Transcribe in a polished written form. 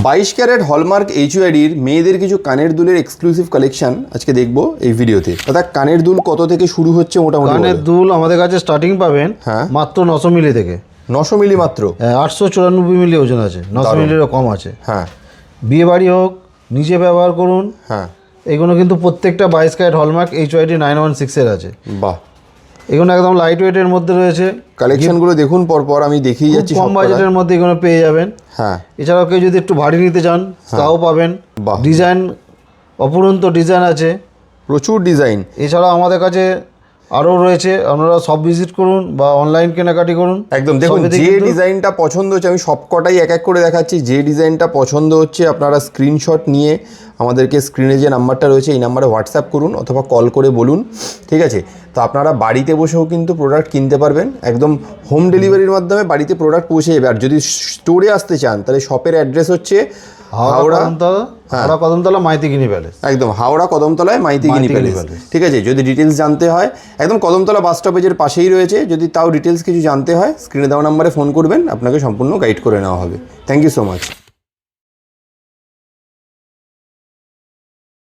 22 carat hallmark এইচইউআইডির মেয়েদের কিছু কানের দুলের এক্সক্লুসিভ কালেকশন আজকে দেখবো এই ভিডিওতে। দাদা কানের দুল কত থেকে শুরু হচ্ছে মোটামুটি? কানের দুল আমাদের কাছে স্টার্টিং পাবেন মাত্র 900 মিলি থেকে। 900 মিলি মাত্র? 894 মিলি ওজন আছে, 900 মিলিরও কম আছে। হ্যাঁ, বিয়ে বাড়ি হোক, নিজে ব্যবহার করুন। হ্যাঁ, এগুলো কিন্তু প্রত্যেকটা 22 ক্যারেট হলমার্ক এইচইউআইডি 916 আছে। বাহ, এগুলো একদম লাইট ওয়েটের মধ্যে রয়েছে। কালেকশনগুলো দেখুন পরপর, আমি দেখিয়ে যাচ্ছি। কম বাজেটের মধ্যে এগুলো পেয়ে যাবেন। হ্যাঁ, এছাড়াও কেউ যদি একটু ভারী নিতে চান তাও পাবেন। ডিজাইন অপরন্ত ডিজাইন আছে, প্রচুর ডিজাইন। এছাড়াও আমাদের কাছে আরও রয়েছে, আপনারা সব ভিজিট করুন বা অনলাইন কেনাকাটি করুন। একদম দেখুন, যে ডিজাইনটা পছন্দ হচ্ছে আমি সবকটাই এক এক করে দেখাচ্ছি। যে ডিজাইনটা পছন্দ হচ্ছে আপনারা স্ক্রিনশট নিয়ে আমাদেরকে স্ক্রিনে যে নাম্বারটা রয়েছে এই নাম্বারে হোয়াটসঅ্যাপ করুন অথবা কল করে বলুন, ঠিক আছে? তো আপনারা বাড়িতে বসেও কিন্তু প্রোডাক্ট কিনতে পারবেন, একদম হোম ডেলিভারির মাধ্যমে বাড়িতে প্রোডাক্ট পৌঁছে যাবে। আর যদি স্টোরে আসতে চান তাহলে শপের অ্যাড্রেস হচ্ছে হাওড়া কদমতলা মাইতিগিনি প্যালেস। একদম হাওড়া কদমতলায় মাইতিগিনি প্যালেস, ঠিক আছে? যদি ডিটেলস জানতে হয় একদম কদমতলা বাস স্টপেজের পাশেই রয়েছে। যদি তাও ডিটেলস কিছু জানতে হয় স্ক্রিনে দেওয়া নাম্বারে ফোন করবেন, আপনাকে সম্পূর্ণ গাইড করে নেওয়া হবে। Thank you so much.